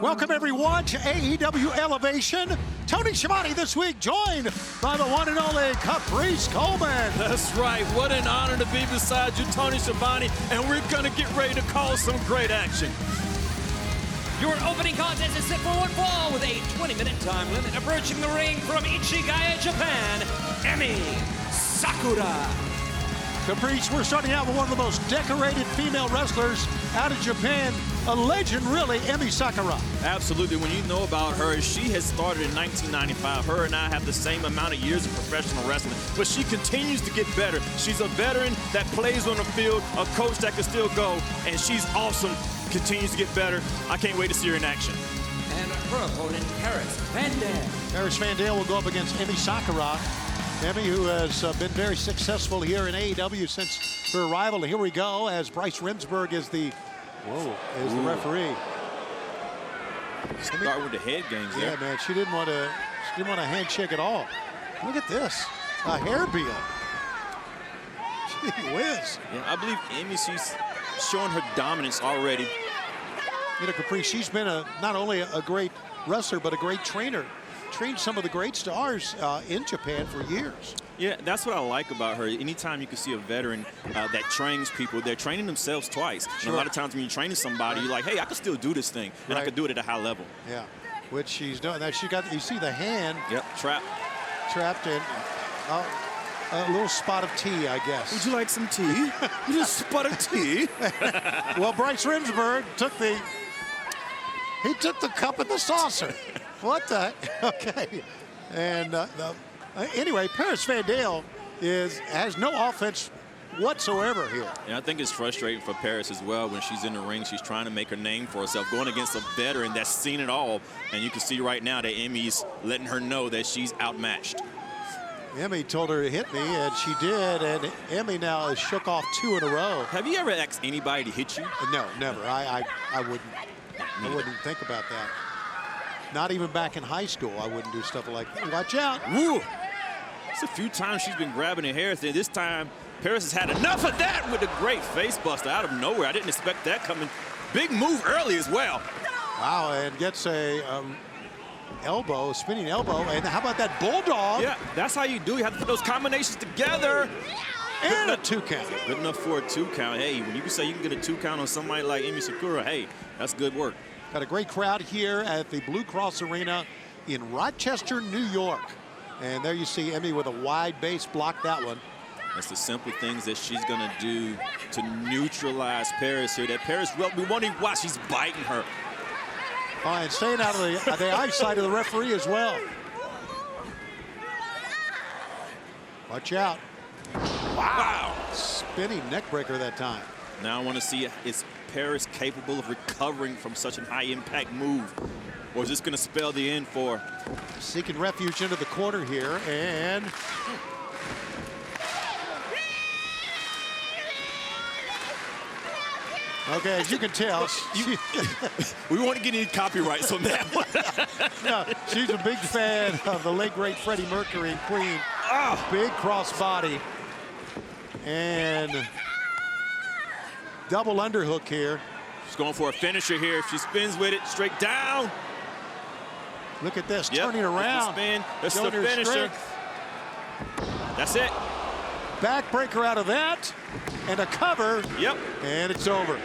Welcome everyone to AEW Elevation. Tony Schiavone this week joined by the one and only Caprice Coleman. That's right. What an honor to be beside you, Tony Schiavone, and we're going to get ready to call some great action. Your opening contest is set for one fall with a 20-minute time limit. Approaching the ring from Ichigaya, Japan, Emi Sakura. Caprice, we're starting out with one of the most decorated female wrestlers out of Japan. A legend, really, Emi Sakura. Absolutely. When you know about her, she has started in 1995. Her and I have the same amount of years of professional wrestling, but she continues to get better. She's a veteran that plays on the field, a coach that can still go, and she's awesome, continues to get better. I can't wait to see her in action. And her opponent, Paris Van Dam. Paris Van Dam will go up against Emi Sakura. Emi, who has been very successful here in AEW since her arrival. And here we go, as Bryce Remsburg is the the referee. Start with the head games there. Yeah, man, she didn't want a handshake at all. Look at this, a hair peel. Gee whiz. Yeah, I believe Emi, she's showing her dominance already. You know, Caprice, she's been not only a great wrestler, but a great trainer. Trained some of the great stars in Japan for years. Yeah, that's what I like about her. Anytime you can see a veteran that trains people, they're training themselves twice. Sure. And a lot of times when you're training somebody, you're like, hey, I can still do this thing, and I can do it at a high level. Yeah, which she's done. Now she got, you see the hand. Yep, trapped in a little spot of tea, I guess. Would you like some tea? Just a spot of tea. Well, Bryce Remsburg took the cup and the saucer. What the? Okay. And anyway, Paris Van Dam has no offense whatsoever here. And I think it's frustrating for Paris as well when she's in the ring. She's trying to make her name for herself, going against a veteran that's seen it all. And you can see right now that Emi's letting her know that she's outmatched. Emi told her to hit me, and she did. And Emi now has shook off 2 in a row. Have you ever asked anybody to hit you? No, never. I wouldn't. I wouldn't think about that. Not even back in high school, I wouldn't do stuff like that. Watch out. Woo! It's a few times she's been grabbing her hair. This time, Paris has had enough of that with a great face buster out of nowhere. I didn't expect that coming. Big move early as well. Wow, and gets a spinning elbow. And how about that bulldog? Yeah, that's how you do. You have to put those combinations together. And a 2 count. Good enough for a 2 count. Hey, when you can say you can get a 2 count on somebody like Emi Sakura, hey, that's good work. Got a great crowd here at the Blue Cross Arena in Rochester, New York. And there you see Emi with a wide base, block that one. That's the simple things that she's going to do to neutralize Paris here. That Paris, well, we won't even watch. She's biting her. Oh, and staying out of the eyesight of the referee as well. Watch out. Wow. Spinning neck breaker that time. Now I want to see, is Paris capable of recovering from such an high-impact move? Or is this going to spell the end for her? Seeking refuge into the corner here, and... Okay, as you can tell, we won't get any copyrights on that one. No, she's a big fan of the late, great Freddie Mercury and Queen. Oh. Big cross body. And double underhook here. She's going for a finisher here. If she spins with it, straight down. Look at this, turning around. Spin. That's the finisher. That's it. Backbreaker out of that, and a cover. Yep. And it's over.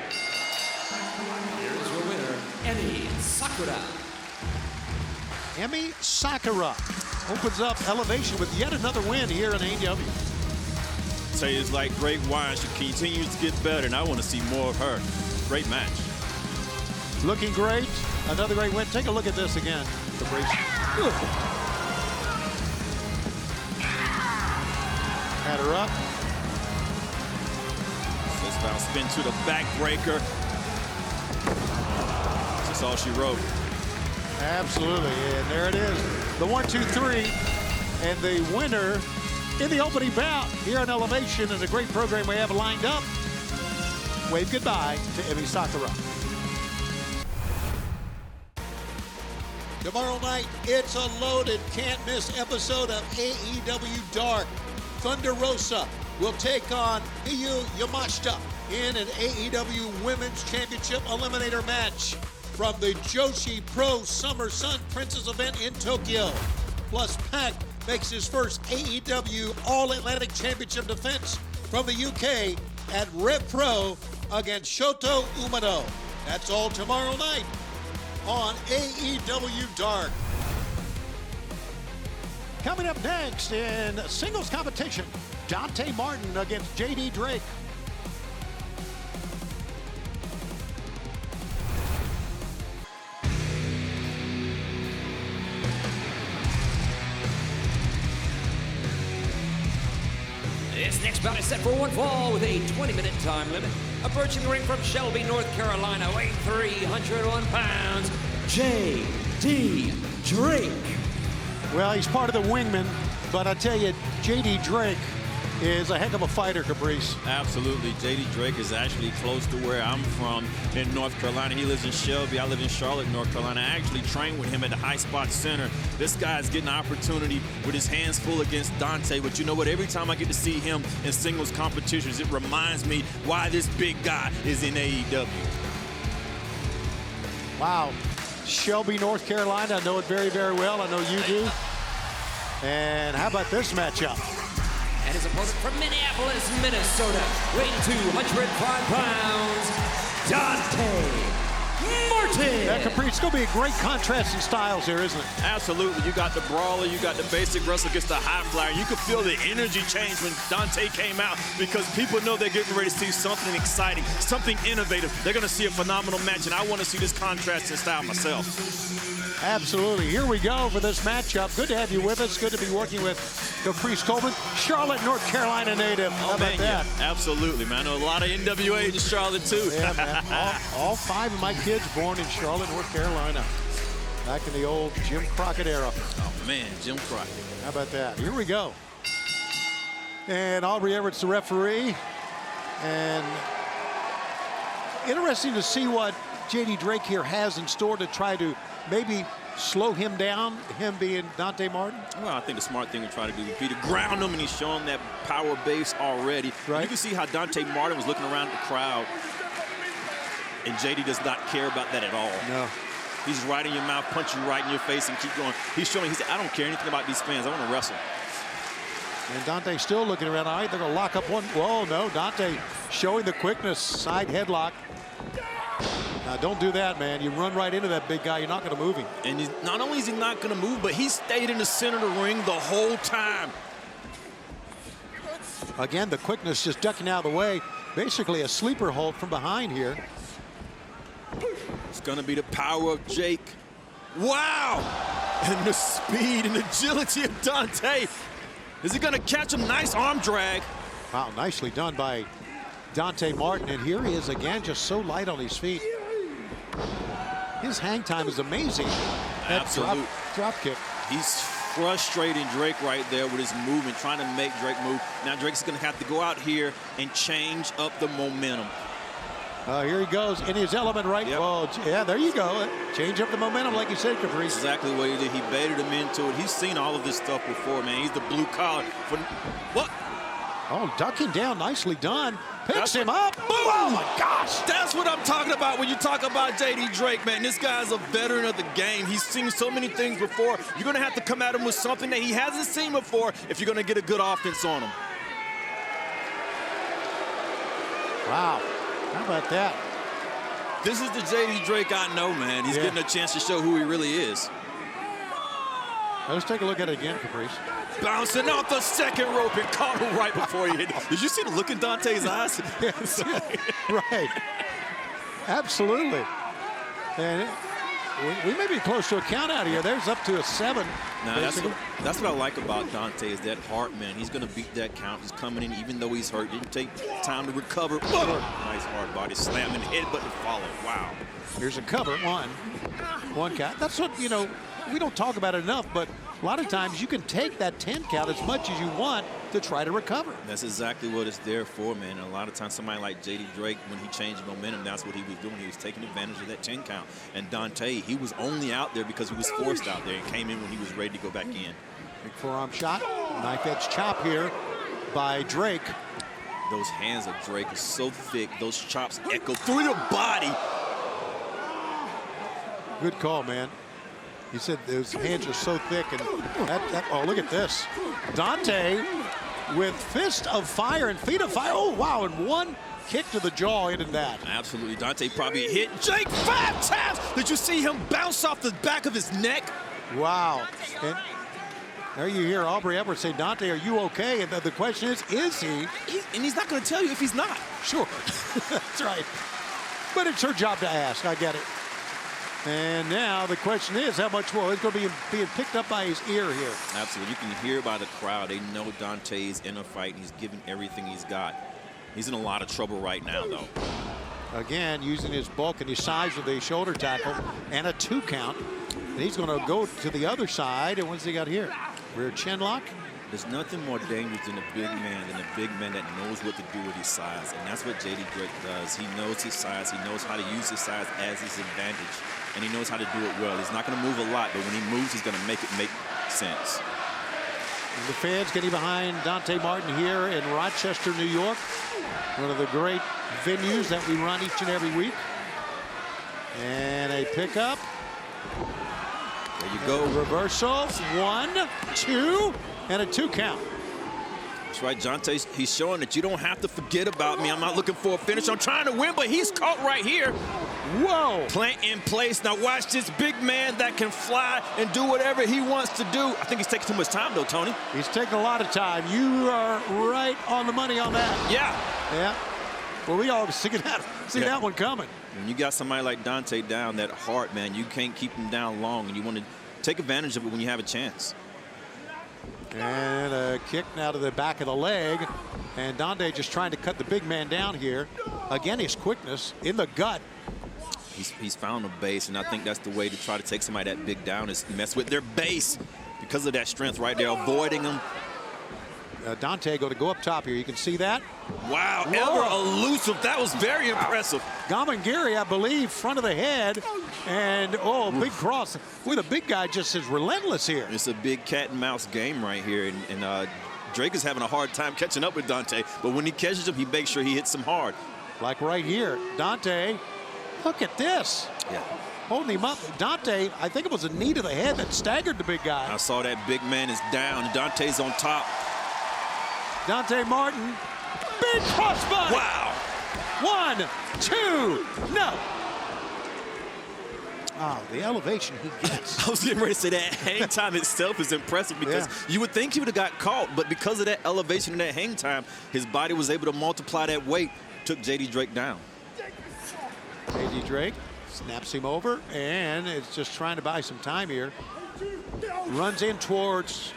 Here's your winner, Emi Sakura. Emi Sakura opens up Elevation with yet another win here in AEW. Tell you, it's like great wine. She continues to get better, and I want to see more of her. Great match. Looking great. Another great win. Take a look at this again. Had her up. Southbound spin to the backbreaker. That's all she wrote. Absolutely, and there it is. The 1, 2, 3, and the winner in the opening bout here on Elevation, and a great program we have lined up. Wave goodbye to Emi Sakura. Tomorrow night, it's a loaded, can't-miss episode of AEW Dark. Thunder Rosa will take on Miyu Yamashita in an AEW Women's Championship Eliminator match. from the Joshi Pro Summer Sun Princess event in Tokyo. Plus, Pac makes his first AEW All-Atlantic Championship defense from the UK at Rev Pro against Shota Umino. That's all tomorrow night on AEW Dark. Coming up next in singles competition, Dante Martin against J.D. Drake. This next bout is set for one fall with a 20-minute time limit. Approaching the ring from Shelby, North Carolina, weighing 301 pounds, J.D. Drake. Well, he's part of the wingman, but I tell you, J.D. Drake is a heck of a fighter, Caprice. Absolutely. J.D. Drake is actually close to where I'm from in North Carolina. He lives in Shelby. I live in Charlotte, North Carolina. I actually trained with him at the High Spot Center. This guy is getting an opportunity with his hands full against Dante. But you know what? Every time I get to see him in singles competitions, it reminds me why this big guy is in AEW. Wow. Shelby, North Carolina. I know it very, very well. I know you do. And how about this matchup? And his opponent from Minneapolis, Minnesota, weighing 205 pounds, Dante Martin. Yeah, Caprice, it's going to be a great contrast in styles here, isn't it? Absolutely. You got the brawler, you got the basic wrestler against the high flyer. You could feel the energy change when Dante came out because people know they're getting ready to see something exciting, something innovative. They're going to see a phenomenal match, and I want to see this contrast in style myself. Absolutely. Here we go for this matchup. Good to have you with us. Good to be working with Caprice Coleman, Charlotte, North Carolina native. How about that? Yeah, absolutely, man. I know a lot of NWA in Charlotte, too. Yeah, man. All 5 of my kids born in Charlotte, North Carolina. Back in the old Jim Crockett era. Oh, man, Jim Crockett. How about that? Here we go. And Aubrey Everett's the referee. And interesting to see what J.D. Drake here has in store to try to maybe slow him down, him being Dante Martin? Well, I think the smart thing to try to do would be to ground him, and he's showing that power base already. Right. You can see how Dante Martin was looking around the crowd, and JD does not care about that at all. No. He's right in your mouth, punch you right in your face, and keep going. He's showing, he said, I don't care anything about these fans. I want to wrestle. And Dante's still looking around. All right, they're going to lock up one. Whoa, no, Dante showing the quickness, side headlock. Now, don't do that, man. You run right into that big guy. You're not going to move him. And not only is he not going to move, but he stayed in the center of the ring the whole time. Again, the quickness just ducking out of the way. Basically a sleeper hold from behind here. It's going to be the power of Jake. Wow! And the speed and agility of Dante. Is he going to catch him? Nice arm drag. Wow, nicely done by Dante Martin. And here he is again, just so light on his feet. His hang time is amazing. Absolute drop kick. He's frustrating Drake right there with his movement, trying to make Drake move. Now Drake's going to have to go out here and change up the momentum. Here he goes in his element, right? Yep. Well, yeah, there you go. Change up the momentum, like you said, Caprice. Exactly what he did. He baited him into it. He's seen all of this stuff before, man. He's the blue collar. What? Oh, ducking down, nicely done. Picks him up. Boom. Oh, my gosh. That's what I'm talking about when you talk about J.D. Drake, man. This guy's a veteran of the game. He's seen so many things before. You're going to have to come at him with something that he hasn't seen before if you're going to get a good offense on him. Wow. How about that? This is the J.D. Drake I know, man. He's getting a chance to show who he really is. Let's take a look at it again, Caprice. Bouncing off the second rope and caught him right before he hit. Did you see the look in Dante's eyes? Yes. Right. Absolutely. And we may be close to a count out here. There's up to a 7. Now, that's what I like about Dante is that Hart, man. He's going to beat that count. He's coming in even though he's hurt. Didn't take time to recover. Nice hard body slam and headbutt to follow. Wow. Here's a cover. One count. That's what, you know, we don't talk about it enough, but a lot of times you can take that 10 count as much as you want to try to recover. That's exactly what it's there for, man. And a lot of times somebody like J.D. Drake, when he changed momentum, that's what he was doing. He was taking advantage of that 10 count. And Dante, he was only out there because he was forced out there and came in when he was ready to go back in. Big forearm shot. Knife edge chop here by Drake. Those hands of Drake are so thick. Those chops echo through the body. Good call, man. He said those hands are so thick, and oh, look at this. Dante with fist of fire and feet of fire. Oh, wow, and one kick to the jaw ended that. Absolutely. Dante probably hit Jake 5 times. Did you see him bounce off the back of his neck? Wow. And there you hear Aubrey Edwards say, Dante, are you okay? And the question is he? And he's not going to tell you if he's not. Sure. That's right. But it's her job to ask. I get it. And now the question is, how much more? It's going to be being picked up by his ear here. Absolutely. You can hear by the crowd. They know Dante's in a fight, and he's giving everything he's got. He's in a lot of trouble right now, though. Again, using his bulk and his size with a shoulder tackle and a 2 count. And he's going to go to the other side. And what's he got here? Rear chin lock. There's nothing more dangerous than a big man that knows what to do with his size. And that's what Jade Drake does. He knows his size. He knows how to use his size as his advantage. And he knows how to do it well. He's not going to move a lot, but when he moves, he's going to make it make sense. And the fans getting behind Dante Martin here in Rochester, New York. One of the great venues that we run each and every week. And a pickup. There you go. Reversal. 1, 2, and a 2 count. That's right, Dante. He's showing that you don't have to forget about me. I'm not looking for a finish. I'm trying to win, but he's caught right here. Whoa. Plant in place. Now watch this big man that can fly and do whatever he wants to do. I think he's taking too much time, though, Tony. He's taking a lot of time. You are right on the money on that. Yeah. Yeah. Well, we all see that one coming. When you got somebody like Dante down, that Hart, man, you can't keep him down long, and you want to take advantage of it when you have a chance. And a kick now to the back of the leg. And Dante just trying to cut the big man down here. Again, his quickness in the gut. He's found a base, and I think that's the way to try to take somebody that big down is mess with their base because of that strength right there, avoiding them. Dante going to go up top here. You can see that. Wow, ever elusive. That was very impressive. Gamangiri, I believe, front of the head. And, oh, big cross. Boy, the big guy just is relentless here. It's a big cat and mouse game right here. And Drake is having a hard time catching up with Dante. But when he catches him, he makes sure he hits him hard. Like right here. Dante, look at this. Yeah. Holding him up. Dante, I think it was a knee to the head that staggered the big guy. I saw that big man is down. Dante's on top. Dante Martin, big crossbody. Wow. 1, 2, no. Oh, the elevation he gets. I was getting ready to say that hang time itself is impressive because you would think he would have got caught, but because of that elevation and that hang time, his body was able to multiply that weight, took J.D. Drake down. J.D. Drake snaps him over, and it's just trying to buy some time here. Runs in towards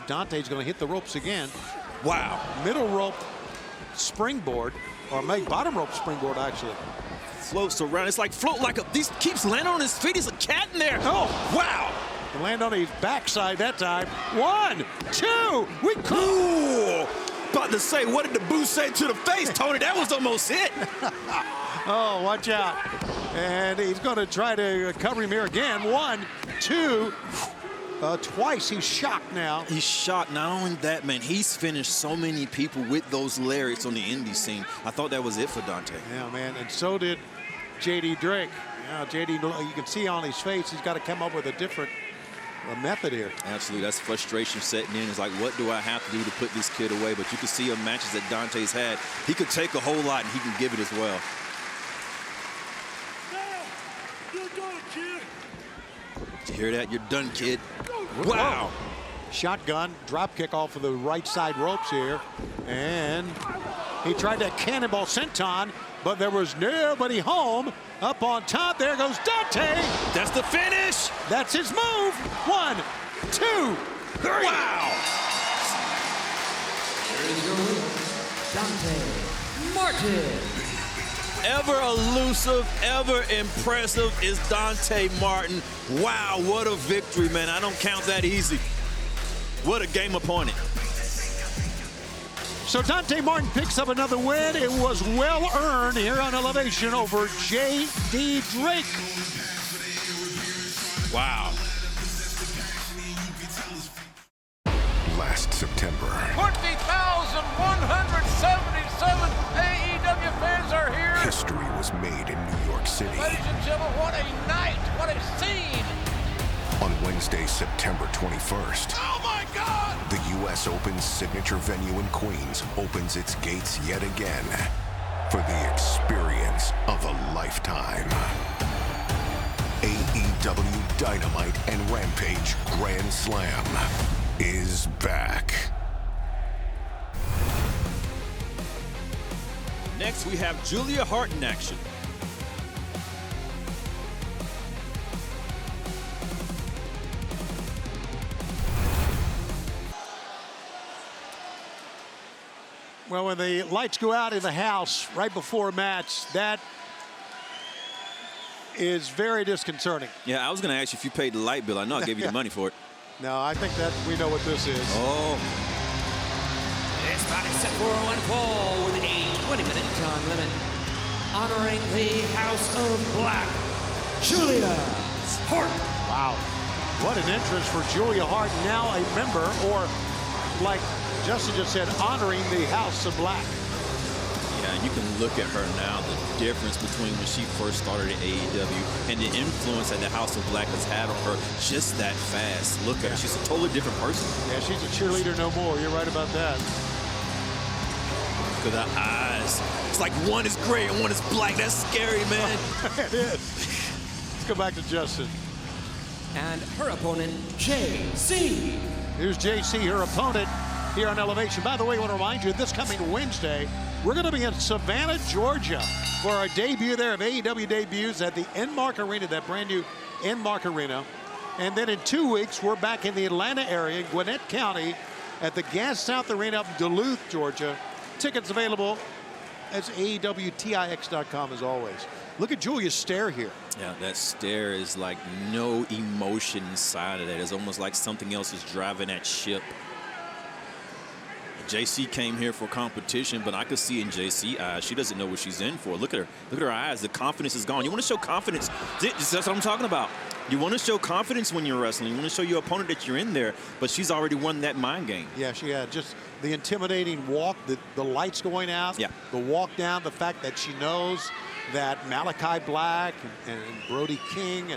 Dante's going to hit the ropes again. Wow. Middle rope springboard, or bottom rope springboard, actually. Floats around. It's like float like these keeps landing on his feet. He's a cat in there. Oh, wow. Land on his backside that time. 1, 2, we cool. About to say, what did the boo say to the face, Tony? That was almost it. Oh, watch out. And he's going to try to cover him here again. 1, 2. Twice. He's shocked now. He's shocked. Not only that, man, he's finished so many people with those lariats on the indie scene. I thought that was it for Dante. Yeah, man, and so did J.D. Drake. Now, J.D., you can see on his face, he's got to come up with a different method here. Absolutely. That's frustration setting in. It's like, what do I have to do to put this kid away? But you can see on matches that Dante's had, he could take a whole lot, and he can give it as well. Did you hear that? You're done, kid. Wow. Shotgun, drop kick off of the right side ropes here. And he tried that cannonball senton, but there was nobody home. Up on top, there goes Dante. That's the finish. That's his move. 1, 2, 3. Wow. Here is your winner, Dante Martin. Ever elusive, ever impressive is Dante Martin. Wow, what a victory, man. I don't count that easy. What a game opponent. So Dante Martin picks up another win. It was well earned here on Elevation over J.D. Drake. Wow. Last September. 20,177 AEW fans are here. History was made in New York City. Ladies and gentlemen, what a night, what a scene. Wednesday, September 21st. Oh my God! The U.S. Open's signature venue in Queens opens its gates yet again for the experience of a lifetime. AEW Dynamite and Rampage Grand Slam is back. Next, we have Julia Hart in action. Well, when the lights go out in the house right before a match, that is very disconcerting. Yeah, I was going to ask you if you paid the light bill. I know I gave you the money for it. No, I think that we know what this is. Oh. This bout is set for one fall with a 20-minute time limit. Honoring the House of Black, Julia Hart. Wow. What an entrance for Julia Hart, now a member, or like Justin just said, honoring the House of Black. Yeah, and you can look at her now, the difference between when she first started at AEW and the influence that the House of Black has had on her just that fast. Look at her. She's a totally different person. Yeah, she's a cheerleader no more. You're right about that. Look at her eyes. It's like one is gray and one is black. That's scary, man. It is. Let's go back to Justin. And her opponent, JC. Here's JC, her opponent, here on Elevation. By the way, I want to remind you, this coming Wednesday, we're going to be in Savannah, Georgia for our debut there of AEW debuts at the Enmark Arena, that brand new Enmark Arena. And then in 2 weeks, we're back in the Atlanta area, Gwinnett County, at the Gas South Arena up in Duluth, Georgia. Tickets available at AEWTIX.com as always. Look at Julia's stare here. Yeah, that stare is like no emotion inside of that. It's almost like something else is driving that ship. JC came here for competition, but I could see in JC's eyes, she doesn't know what she's in for. Look at her. Look at her eyes. The confidence is gone. You want to show confidence. That's what I'm talking about. You want to show confidence when you're wrestling. You want to show your opponent that you're in there, but she's already won that mind game. Yeah, she had just the intimidating walk, the lights going out, yeah, the walk down, the fact that she knows that Malakai Black and Brody King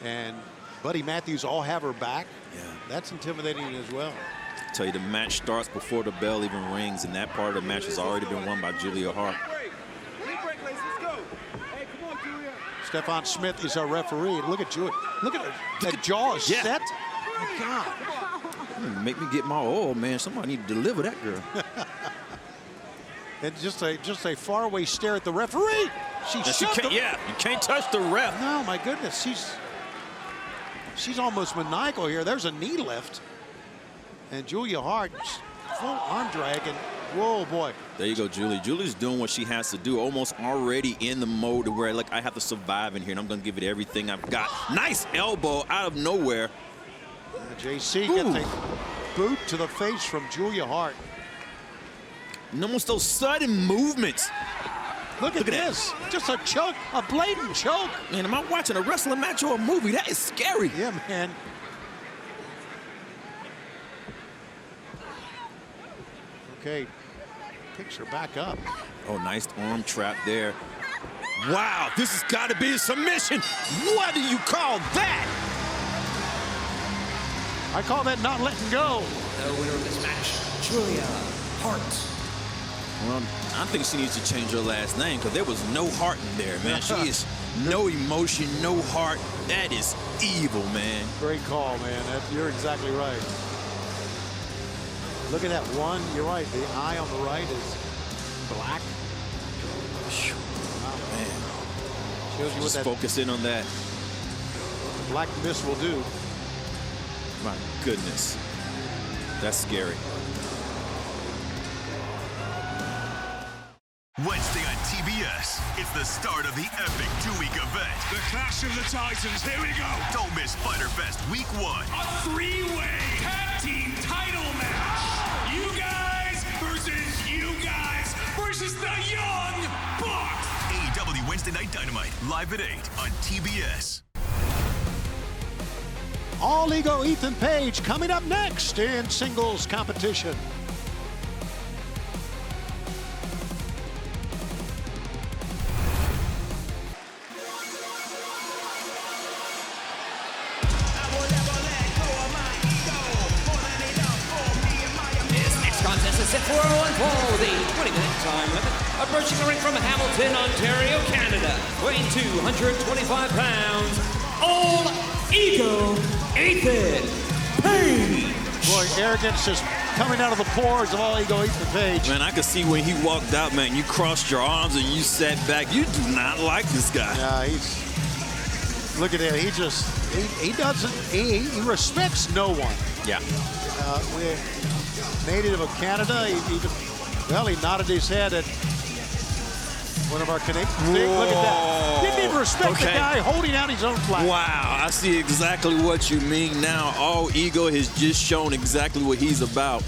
and Buddy Matthews all have her back. Yeah, that's intimidating as well. I tell you, the match starts before the bell even rings, and that part of the match has already been won by Julia Hart. Stefan Smith is our referee. Look at Julia. Look at her. That jaw is set. Oh, my God. Make me get my oil, man. Somebody need to deliver that girl. And just a faraway stare at the referee. You can't touch the ref. No, my goodness. She's almost maniacal here. There's a knee lift. And Julia Hart, full arm drag, and whoa, boy. There you go, Julie. Julie's doing what she has to do, almost already in the mode where, like, I have to survive in here, and I'm going to give it everything I've got. Nice elbow out of nowhere. JC gets a boot to the face from Julia Hart. And almost those sudden movements. Look at this. Just a choke, a blatant choke. Man, am I watching a wrestling match or a movie? That is scary. Yeah, man. Okay, picks her back up. Oh, nice arm trap there. Wow, this has got to be a submission. What do you call that? I call that not letting go. The winner of this match, Julia Hart. Well, I think she needs to change her last name because there was no heart in there, man. She is no emotion, no heart. That is evil, man. Great call, man. You're exactly right. Look at that one. You're right. The eye on the right is black. Wow, man. Shows you Just what that focus in on that. black mist will do. My goodness. That's scary. Wednesday on TBS, it's the start of the epic two-week event. The Clash of the Titans, here we go! Don't miss Fighter Fest Week 1. A three-way tag team title match! You guys versus the Young Bucks! AEW Wednesday Night Dynamite, live at 8 on TBS. All Ego Ethan Page coming up next in singles competition. I will never let is set for one fall with a 20-minute time limit. Approaching the ring from Hamilton, Ontario, Canada, weighing 225 pounds, All Ego, Ethan Page. Boy, arrogance is coming out of the pores of All Ego Ethan Page. Man, I could see when he walked out, man, you crossed your arms and you sat back. You do not like this guy. Yeah, look at him. He respects no one. Yeah. We're native of Canada. He nodded his head at one of our Canadians. Look at that. Didn't even respect the guy holding out his own flag. Wow, I see exactly what you mean now. All Ego has just shown exactly what he's about.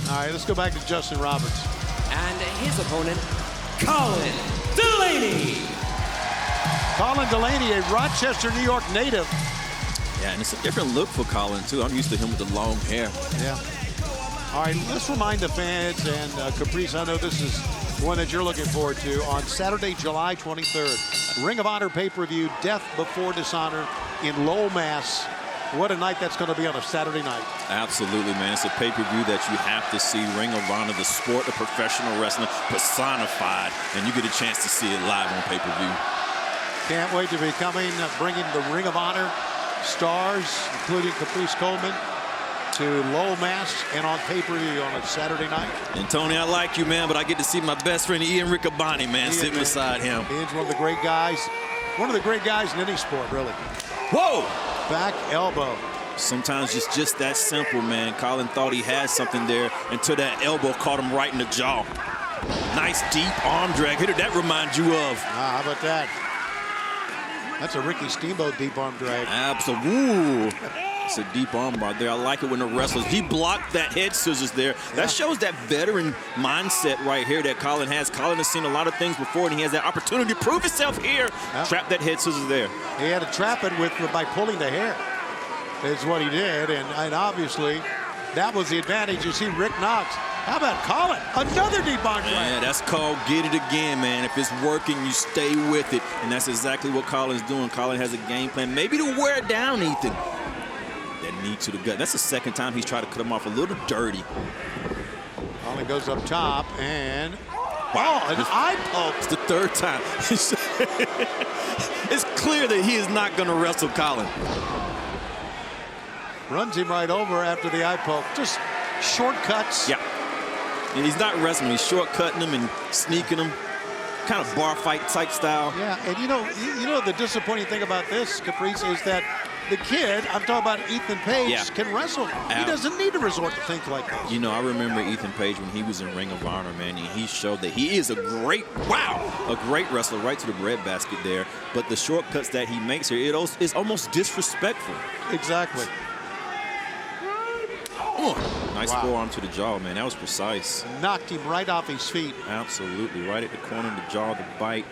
All right, let's go back to Justin Roberts. And his opponent, Colin Delaney. Colin Delaney, a Rochester, New York native. Yeah, and it's a different look for Colin, too. I'm used to him with the long hair. Yeah. All right, let's remind the fans, and Caprice, I know this is one that you're looking forward to, on Saturday, July 23rd. Ring of Honor pay-per-view, Death Before Dishonor in Lowell, Mass. What a night that's going to be on a Saturday night. Absolutely, man. It's a pay-per-view that you have to see. Ring of Honor, the sport of professional wrestling personified, and you get a chance to see it live on pay-per-view. Can't wait to be bringing the Ring of Honor stars, including Caprice Coleman, to Lowell, Mass, and on pay-per-view on a Saturday night. And Tony, I like you, man, but I get to see my best friend Ian Riccaboni, man, sitting beside him. Ian's one of the great guys. One of the great guys in any sport, really. Whoa! Back elbow. Sometimes it's just that simple, man. Colin thought he had something there until that elbow caught him right in the jaw. Nice deep arm drag. Who did that remind you of? How about that? That's a Ricky Steamboat deep arm drag. Absolutely. It's a deep arm bar there. I like it when the wrestlers, he blocked that head scissors there. That shows that veteran mindset right here that Colin has. Colin has seen a lot of things before, and he has that opportunity to prove himself here. Trap that head scissors there. He had to trap it by pulling the hair. Is what he did, and obviously that was the advantage. You see Rick Knox. How about Colin? Another deep arm drag. Yeah, that's called get it again, man. If it's working, you stay with it, and that's exactly what Colin's doing. Colin has a game plan, maybe to wear it down, Ethan. That knee to the gut. That's the second time he's tried to cut him off a little dirty. Colin goes up top, and an eye poke. It's the third time. It's clear that he is not going to wrestle Colin. Runs him right over after the eye poke. Just shortcuts. Yeah. And he's not wrestling. He's shortcutting him and sneaking him. Kind of bar fight type style. Yeah, and you know the disappointing thing about this, Caprice, is that the kid, I'm talking about Ethan Page, can wrestle. He doesn't need to resort to things like this. You know, I remember Ethan Page when he was in Ring of Honor, man, and he showed that he is a great wrestler right to the breadbasket there. But the shortcuts that he makes here, it is almost disrespectful. Exactly. Nice forearm to the jaw, man. That was precise. Knocked him right off his feet. Absolutely. Right at the corner of the jaw, the bite.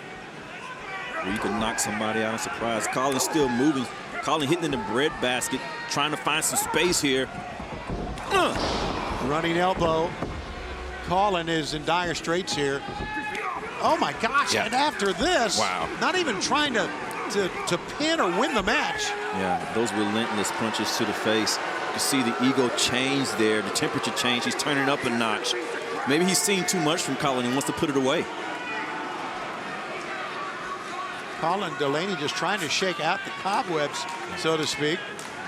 Where you can knock somebody out in surprise. Colin's still moving. Colin hitting in the breadbasket, trying to find some space here. Running elbow. Colin is in dire straits here. Oh, my gosh. Yeah. And after this, not even trying to pin or win the match. Yeah, those relentless punches to the face. You see the ego change there, the temperature change. He's turning up a notch. Maybe he's seen too much from Colin and wants to put it away. Colin Delaney just trying to shake out the cobwebs, so to speak.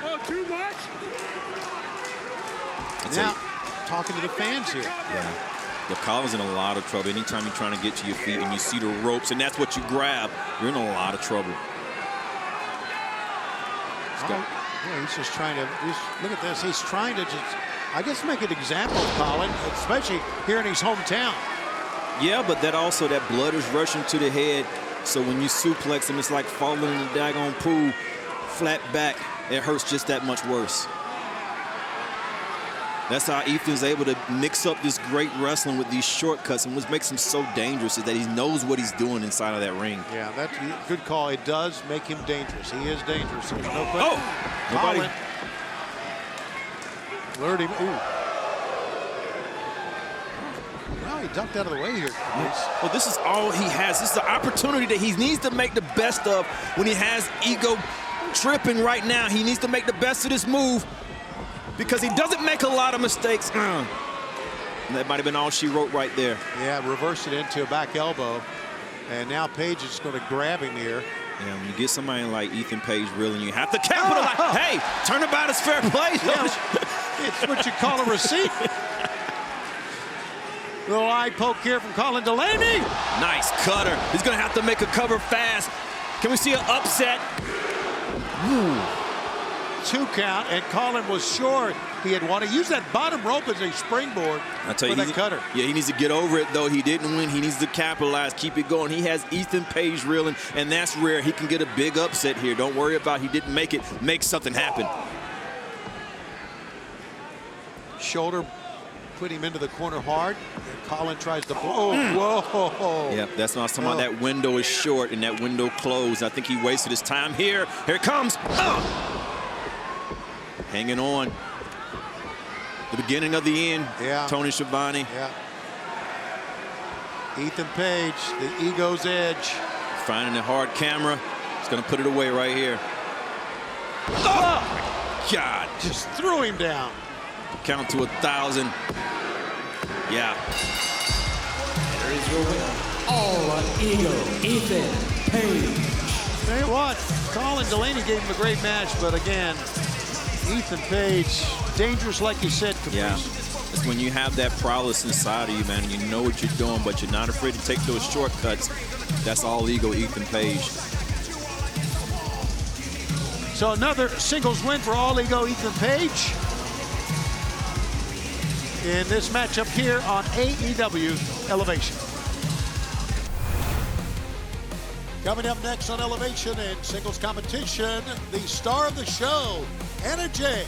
Oh, too much? Now, talking to the fans here. Yeah. But Colin's in a lot of trouble. Anytime you're trying to get to your feet and you see the ropes and that's what you grab, you're in a lot of trouble. Yeah, he's just trying to, look at this. He's trying to just, I guess, make an example of Colin, especially here in his hometown. Yeah, but that blood is rushing to the head. So when you suplex him, it's like falling in the daggone pool, flat back. It hurts just that much worse. That's how Ethan's able to mix up this great wrestling with these shortcuts, and what makes him so dangerous is that he knows what he's doing inside of that ring. Yeah, that's a good call. It does make him dangerous. He is dangerous. There's no question. Oh! Nobody. Lured him. Ooh. Well, he ducked out of the way here. Well, this is all he has. This is the opportunity that he needs to make the best of when he has ego tripping right now. He needs to make the best of this move. because he doesn't make a lot of mistakes. That might have been all she wrote right there. Yeah, reversed it into a back elbow. And now Page is going to grab him here. Yeah, when you get somebody like Ethan Page reeling, you have to capitalize. Oh. Hey, turnabout is fair play. Yeah, it's what you call a receipt. Little eye poke here from Colin Delaney. Nice cutter. He's going to have to make a cover fast. Can we see an upset? Ooh. 2 count, and Colin was sure he had won. He used that bottom rope as a springboard for that cutter. Yeah, he needs to get over it, though. He didn't win. He needs to capitalize, keep it going. He has Ethan Page reeling, and that's rare. He can get a big upset here. Don't worry about he didn't make it. Make something happen. Shoulder put him into the corner hard. And Colin tries to blow. Whoa. Yeah, that's what I was talking about. That window is short, and that window closed. I think he wasted his time here. Here it comes. Hanging on. The beginning of the end. Yeah. Tony Schiavone. Yeah. Ethan Page, the ego's edge. Finding the hard camera. He's going to put it away right here. Oh! God. Just threw him down. Count to 1,000. Yeah. There is your winner. All ego, Ethan Page. Tell you what, Colin Delaney gave him a great match, but again, Ethan Page, dangerous like you said, Caprice. Yeah, it's when you have that prowess inside of you, man, and you know what you're doing, but you're not afraid to take those shortcuts. That's all ego, Ethan Page. So another singles win for All Ego Ethan Page in this matchup here on AEW Elevation. Coming up next on Elevation in singles competition, the star of the show, Anna Jay.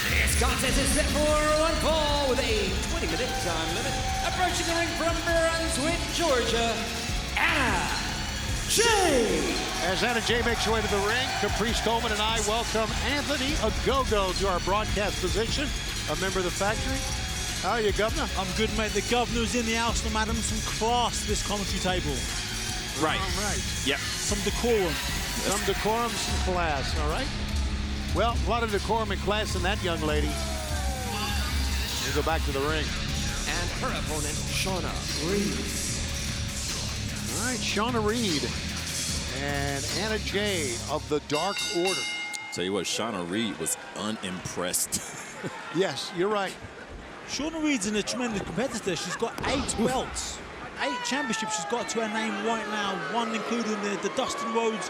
This contest is set for one fall with a 20-minute time limit. Approaching the ring from Brunswick, Georgia, Anna Jay. As Anna Jay makes her way to the ring, Caprice Coleman and I welcome Anthony Ogogo to our broadcast position, a member of the factory. How are you, Governor? I'm good, mate. The Governor's in the house, no madam. Some class to this commentary table. Right. All right. Yep. Some decorum. Some decorum, some class, all right? Well, a lot of decorum and class in that young lady. We'll go back to the ring. And her opponent, Shauna Reed. All right, Shauna Reed and Anna Jay of the Dark Order. Tell you what, Shauna Reed was unimpressed. Yes, you're right. Shauna Reed's in a tremendous competitor. She's got 8 belts, 8 championships she's got to her name right now, one including the Dustin Rhodes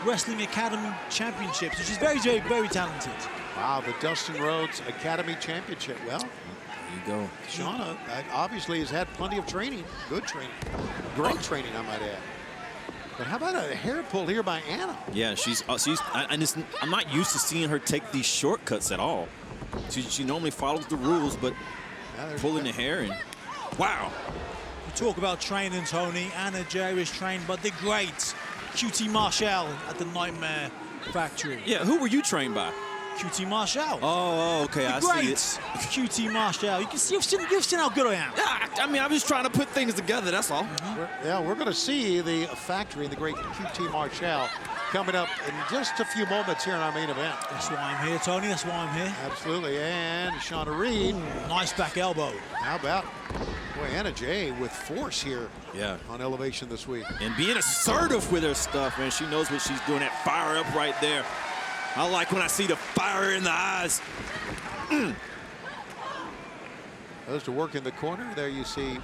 Wrestling Academy Championship. So she's very, very, very talented. Wow, the Dustin Rhodes Academy Championship. Well, There you go. Shauna obviously has had plenty of training, good training, great training, I might add. But how about a hair pull here by Anna? Yeah, I'm not used to seeing her take these shortcuts at all. She normally follows the rules, but pulling the hair and wow. We talk about training, Tony. Anna Jay is trained by the great QT Marshall at the Nightmare Factory. Yeah, who were you trained by? QT Marshall. Oh, okay, I see it. QT Marshall. You've seen how good I am. Yeah, I mean, I'm just trying to put things together, that's all. We're going to see the factory, the great QT Marshall, coming up in just a few moments here in our main event. That's why I'm here, Tony. That's why I'm here. Absolutely. And Shauna Reed. Nice back elbow. How about boy, Anna Jay with force here on Elevation this week. And being assertive with her stuff, man. She knows what she's doing. That fire up right there. I like when I see the fire in the eyes. Those to work in the corner. There you see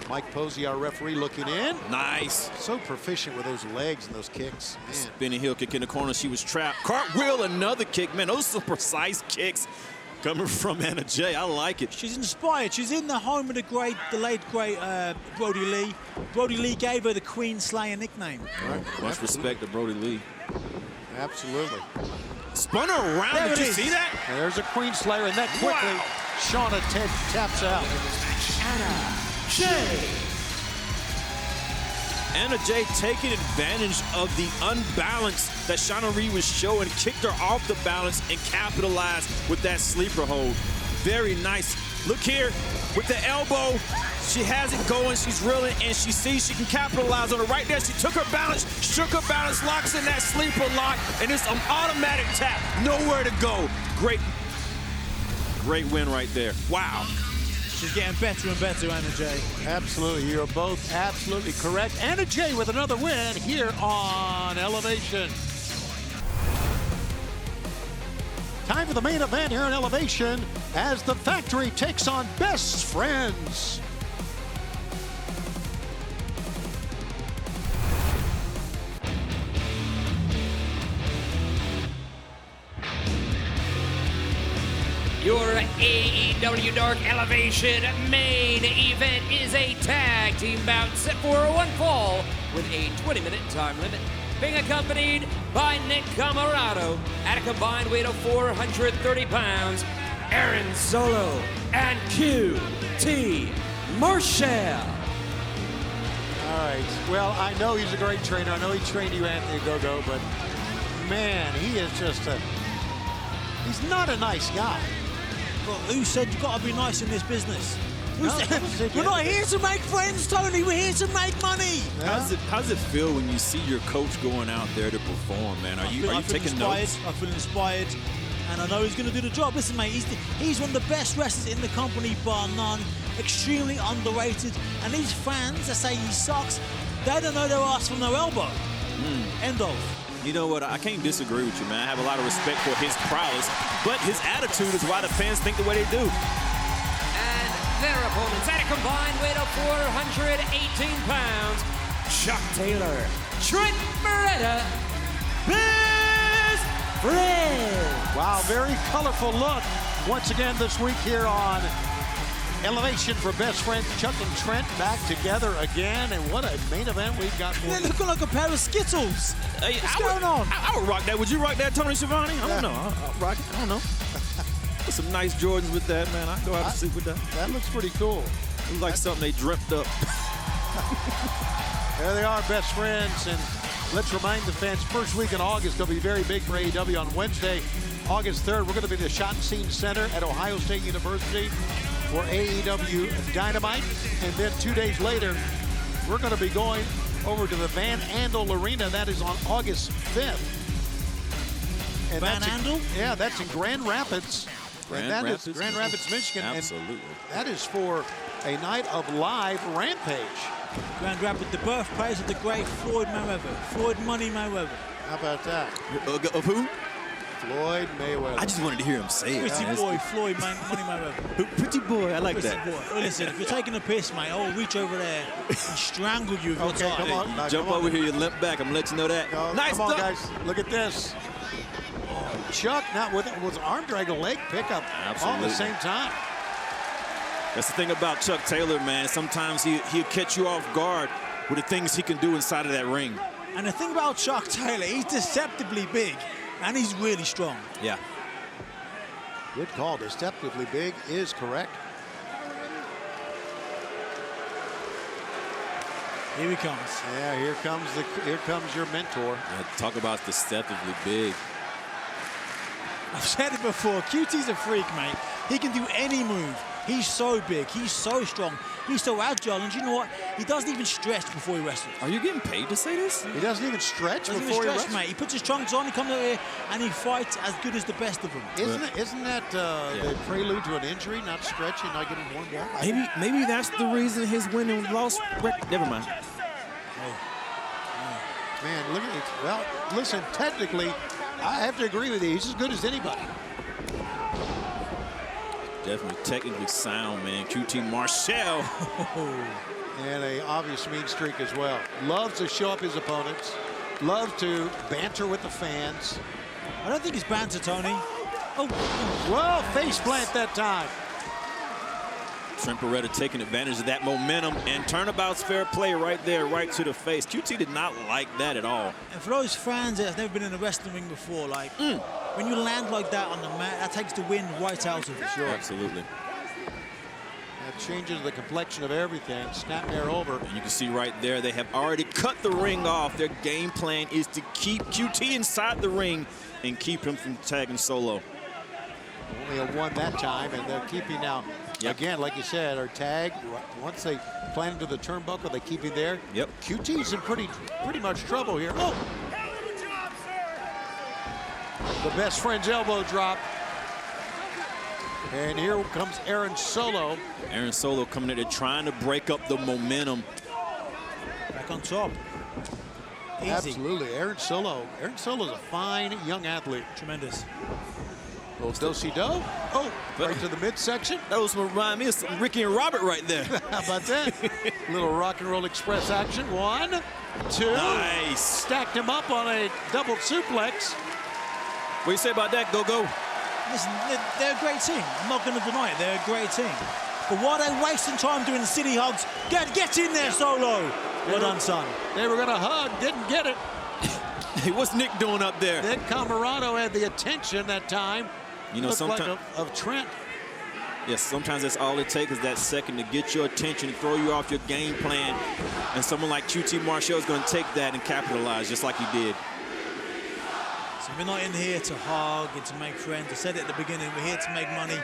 Mike Posey, our referee, looking in. Nice. So proficient with those legs and those kicks. Man. Spinning heel kick in the corner. She was trapped. Cartwheel, another kick. Man, those are precise kicks coming from Anna Jay. I like it. She's inspired. She's in the home of the late great Brody Lee. Brody Lee gave her the Queen Slayer nickname. Right. Much respect to Brody Lee. Absolutely. Spun her around. Did you see that? And there's a Queen Slayer, and that quickly, Shauna taps out. Anna Jay taking advantage of the unbalance that Shauna Reed was showing, kicked her off the balance and capitalized with that sleeper hold. Very nice Look here, with the elbow, she has it going, she's reeling, and she sees she can capitalize on it. Right there, she took her balance, shook her balance, locks in that sleeper lock, and it's an automatic tap. Nowhere to go. Great win right there. Wow. She's getting better and better, Anna Jay. Absolutely, you're both absolutely correct. Anna Jay with another win here on Elevation. Time for the main event here on Elevation as the Factory takes on Best Friends. Your AEW Dark Elevation main event is a tag team bout set for one fall with a 20-minute time limit, being accompanied by Nick Camarado at a combined weight of 430 pounds, Aaron Solo, and QT Marshall. All right, well, I know he's a great trainer. I know he trained you, Anthony Gogo, but man, he is just he's not a nice guy. Well, who said you got to be nice in this business? No, we're not here to make friends, Tony. We're here to make money. Yeah. How does it feel when you see your coach going out there to perform, man? Are you taking notes? I feel inspired, and I know he's going to do the job. Listen, mate, he's one of the best wrestlers in the company, bar none. Extremely underrated. And these fans that say he sucks, they don't know their ass from their elbow. End of. You know what? I can't disagree with you, man. I have a lot of respect for his prowess, but his attitude is why the fans think the way they do. And their opponents at a combined weight of 418 pounds, Chuck Taylor, Trent Beretta, Best Friends. Wow, very colorful look once again this week here on Elevation for Best Friends. Chuck and Trent back together again, and what a main event we've got for you. They're looking like a pair of Skittles. What's going on? I would rock that. Would you rock that, Tony Schiavone? I don't know. I'll rock it. I don't know. Put some nice Jordans with that, man. I'll go out to sleep with that. That looks pretty cool. Looks like something they dreamt up. There they are, Best Friends, and let's remind the fans, first week in August, they'll be very big for AEW on Wednesday, August 3rd. We're going to be at the Shot and Scene Center at Ohio State University for AEW Dynamite. And then 2 days later, we're going to be going over to the Van Andel Arena. That is on August 5th. And Van Andel? Yeah, that's in Grand Rapids. Grand Rapids, Michigan. Absolutely. And that is for a night of live Rampage. Grand Rapids, the birthplace of the great Floyd Mayweather. Floyd Money Mayweather. How about that? Of who? Floyd Mayweather. I just wanted to hear him say it. Pretty boy, Floyd Money Mayweather. Pretty boy, I like that. Boy. Well, listen, if you're taking a piss, mate, I'll reach over there and strangle you if you're tired. Come on. You jump over here, you limp back. I'm gonna let you know that. No, nice come on, stuff. guys. Look at this. Chuck, now with arm drag, a leg pickup all at the same time. That's the thing about Chuck Taylor, man. Sometimes he'll catch you off guard with the things he can do inside of that ring. And the thing about Chuck Taylor, he's deceptively big, and he's really strong. Yeah. Good call. Deceptively big is correct. Here he comes. Yeah, here comes your mentor. Yeah, talk about deceptively big. I've said it before. QT's a freak, mate. He can do any move. He's so big. He's so strong. He's so agile. And you know what? He doesn't even stretch before he wrestles. Are you getting paid to say this? He doesn't even stretch before he wrestles? Mate. He puts his trunks on, he comes out here, and he fights as good as the best of them. Isn't that the prelude to an injury, not stretching, not getting warmed up? Maybe that's the reason his win and loss. Never mind. Man, look at it. Well, listen, technically, I have to agree with you. He's as good as anybody. Definitely technically sound, man. QT Marshall. And a obvious mean streak as well. Loves to show up his opponents. Loves to banter with the fans. I don't think it's banter, Tony. Oh, well, face plant that time. Trent Beretta taking advantage of that momentum, and turnabout's fair play right there, right to the face. QT did not like that at all. And for those fans that have never been in a wrestling ring before, like, when you land like that on the mat, that takes the wind right out of it. Sure. Absolutely. That changes the complexion of everything. Snapmare over. And you can see right there, they have already cut the ring off. Their game plan is to keep QT inside the ring and keep him from tagging Solo. Only a 1 that time, and they're keeping now. Yep. Again, like you said, our tag. Once they plan into the turnbuckle, they keep him there. Yep. QT's in pretty much trouble here. Oh! The best friend's elbow drop. And here comes Aaron Solo. Aaron Solo coming in there trying to break up the momentum. Back on top. Easy. Absolutely. Aaron Solo's a fine young athlete. Tremendous. Little do-si-do. Oh, right to the midsection. That was what reminded me of some Ricky and Robert right there. How about that? Little rock and roll express action. 1, 2. Nice. Stacked him up on a double suplex. What do you say about that, Go-Go? Listen, they're a great team. I'm not going to deny it. They're a great team. But why are they wasting time doing the city hugs? Get in there, Solo. Well done, son. They were going to hug, didn't get it. Hey, what's Nick doing up there? Then Camarado had the attention that time. You know, sometimes like of Trent. Yes, sometimes that's all it takes is that second to get your attention, throw you off your game plan. And someone like QT Marshall is going to take that and capitalize just like he did. So we're not in here to hug and to make friends. I said it at the beginning, we're here to make money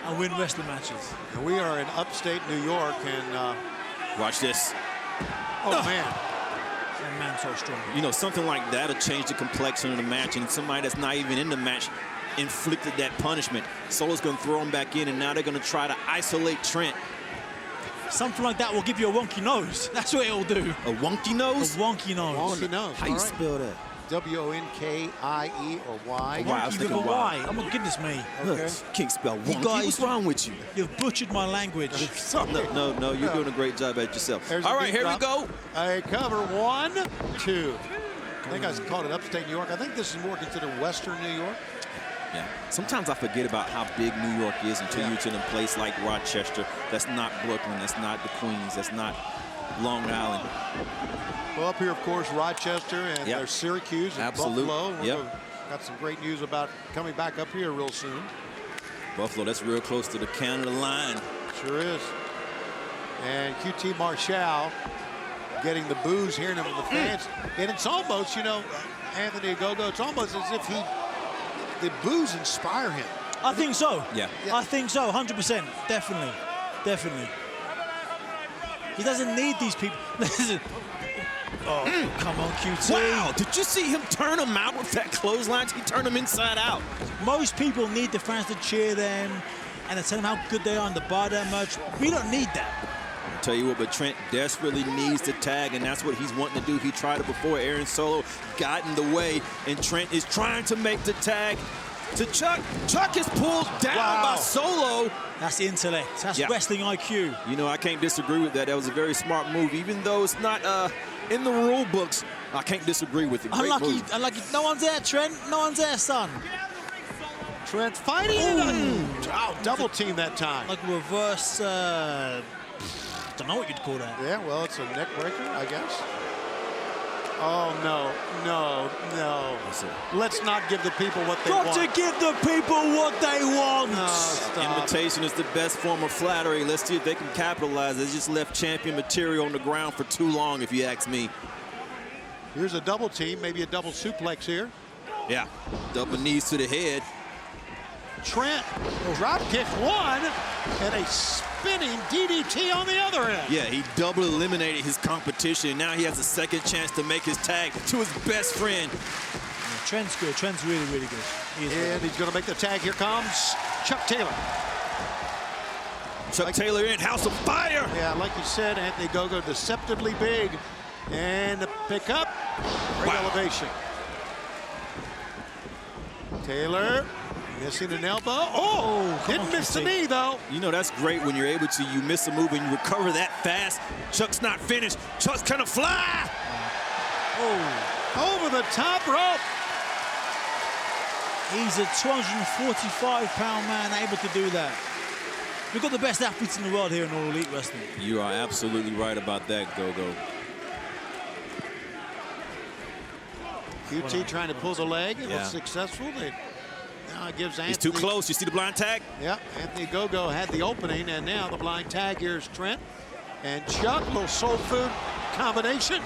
and win wrestling matches. And we are in upstate New York, and watch this. Oh, man. That man's so strong. You know, something like that will change the complexion of the match, and somebody that's not even in the match inflicted that punishment. Solo's going to throw him back in, and now they're going to try to isolate Trent. Something like that will give you a wonky nose. That's what it'll do. A wonky nose? A wonky nose. Wonky nose. How you spell that? W-O-N-K-I-E or Y. Why? I was thinking Y. Oh, my goodness me. Look, can't spell wonky. Guys, what's wrong with you? You've butchered my language. No, you're doing a great job at yourself. There's all right, here we go. A cover. 1, 2. I think I called it upstate New York. I think this is more considered Western New York. Yeah. Sometimes I forget about how big New York is until you're in a place like Rochester. That's not Brooklyn. That's not the Queens. That's not Long Island. Well, up here, of course, Rochester, and there's Syracuse and Buffalo. Got some great news about coming back up here real soon. Buffalo, that's real close to the Canada line. Sure is. And QT Marshall getting the boos, hearing them from the fans. And it's almost, you know, Anthony Ogogo, it's almost as if the boos inspire him. I think so. Yeah. I think so, 100%. Definitely. Definitely. He doesn't need these people. Oh, come on, QT. Wow, did you see him turn him out with that clothesline? He turned him inside out. Most people need the fans to cheer them and to tell them how good they are and to buy their merch. We don't need that. I'll tell you what, but Trent desperately needs to tag, and that's what he's wanting to do. He tried it before. Aaron Solo got in the way, and Trent is trying to make the tag to Chuck. Chuck is pulled down by Solo. That's intellect. That's wrestling IQ. You know, I can't disagree with that. That was a very smart move. Even though it's not in the rule books, I can't disagree with it. Unlucky. No one's there, Trent. No one's there, son. Trent fighting. Oh, double team that time. Like a reverse, don't know what you'd call that. Yeah, well, it's a neck breaker, I guess. Oh, no. Let's not give the people what they want. Got to give the people what they want. No, stop. Imitation is the best form of flattery. Let's see if they can capitalize. They just left champion material on the ground for too long, if you ask me. Here's a double team, maybe a double suplex here. Yeah, double knees to the head. Trent drop kick 1 and a spinning DDT on the other end. Yeah, he double eliminated his competition. Now he has a second chance to make his tag to his best friend. Yeah, Trent's good. Trent's really, really good. And he's going to make the tag. Here comes Chuck Taylor. Chuck Taylor in House of Fire. Yeah, like you said, Anthony Ogogo deceptively big. And the pick up. Great elevation. Taylor. Missing an elbow. Oh, didn't miss the knee, though. You know, that's great when you're able to, you miss a move and you recover that fast. Chuck's not finished. Chuck's gonna fly. Oh, over the top rope. He's a 245-pound man able to do that. We've got the best athletes in the world here in All Elite Wrestling. You are absolutely right about that, Go-Go. QT trying to pull the leg. It was successful. Now it gives Anthony. He's too close. You see the blind tag? Yeah, Anthony Ogogo had the opening, and now the blind tag. Here's Trent. And Chuck, little soul food combination.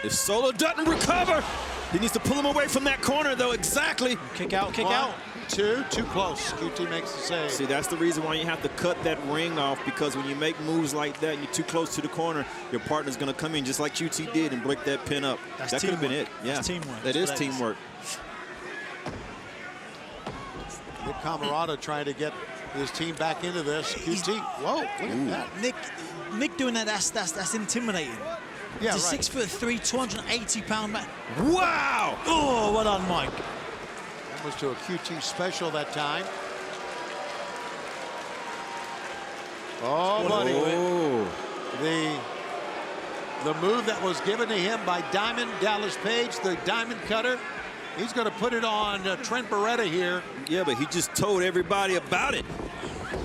If Solo doesn't recover, he needs to pull him away from that corner, though. Exactly. Kick out, kick 1, out. 2, too close. QT makes the save. See, that's the reason why you have to cut that ring off, because when you make moves like that and you're too close to the corner, your partner's going to come in just like QT did and break that pin up. That could have been it. Yeah, that's teamwork. That is teamwork. Nick Camarado trying to get his team back into this. QT, whoa, look at that. Nick doing that, that's intimidating. Yeah, He's a right. 6'3", 280-pound man. Wow! Oh, well done, Mike. That was to a QT special that time. Oh, buddy. Oh. The move that was given to him by Diamond Dallas Page, the Diamond Cutter. He's going to put it on Trent Beretta here. Yeah, but he just told everybody about it.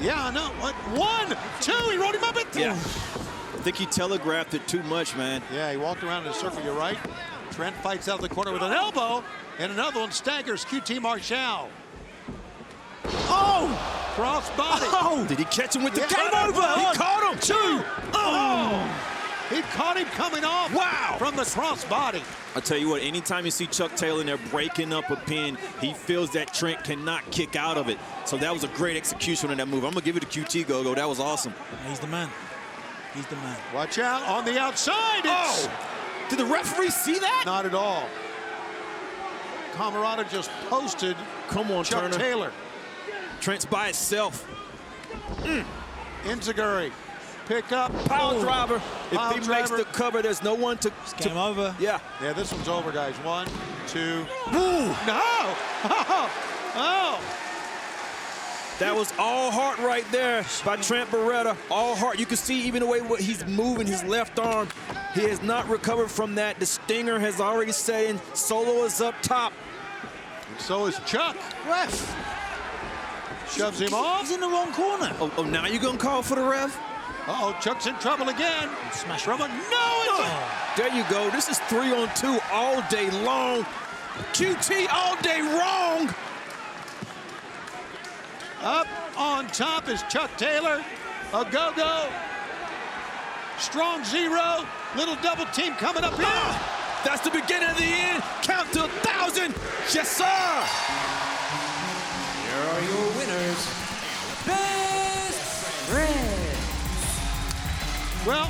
Yeah, I know. 1, 2, he rolled him up at 3. Yeah. I think he telegraphed it too much, man. Yeah, he walked around in a circle, you're right. Trent fights out the corner with an elbow, and another one staggers QT Marshall. Oh! Cross body. Oh! Did he catch him with the Yeah. game over? He caught him. 2. Oh! He caught him coming off. Wow. From the cross body. I'll tell you what, anytime you see Chuck Taylor in there breaking up a pin, he feels that Trent cannot kick out of it. So that was a great execution on that move. I'm going to give it to QT, Gogo. That was awesome. He's the man. He's the man. Watch out on the outside. Oh! Did the referee see that? Not at all. Camarado just posted. Come on, Chuck Turner. Taylor. Trent's by itself. Enziguri. Pick up. Power Oh. driver. If Power he makes driver. the cover, there's no one to... Game over. Yeah. Yeah, this one's over, guys. 1, 2. Ooh. No! Oh! Oh! That was all Hart right there by Trent Beretta. All Hart. You can see even the way he's moving his left arm. He has not recovered from that. The stinger has already set in. Solo is up top. And so is Chuck. Ref. Shoves him off. He's in the wrong corner. Oh, now you're going to call for the ref? Uh-oh, Chuck's in trouble again. Smash From a, no, it's There you go. This is 3-on-2 all day long. QT all day wrong. Up on top is Chuck Taylor. A go-go. Strong 0. Little double team coming up here. Oh, that's the beginning of the end. Count to 1,000. Yes, sir. Here are your winners. Best friends. Well,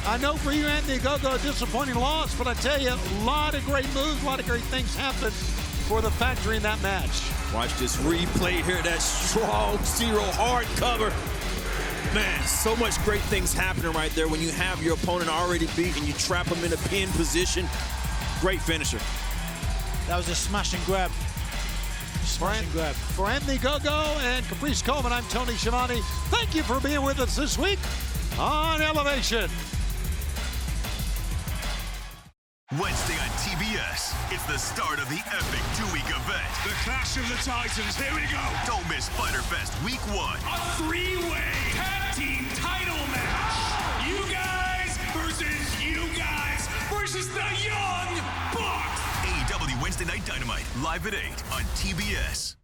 I know for you, Anthony Gogo, a disappointing loss, but I tell you, a lot of great moves, a lot of great things happened for the factory in that match. Watch this replay here. That strong 0 hard cover. Man, so much great things happening right there when you have your opponent already beat and you trap him in a pin position. Great finisher. That was a smash and grab. Smash and grab. For Anthony Gogo and Caprice Coleman, I'm Tony Schiavone. Thank you for being with us this week on Elevation. Wednesday on TBS, it's the start of the epic 2-week event. The Clash of the Titans, here we go. Don't miss Fighter Fest Week 1. A 3-way tag team title match. You guys versus you guys versus the Young Bucks. AEW Wednesday Night Dynamite, live at 8 on TBS.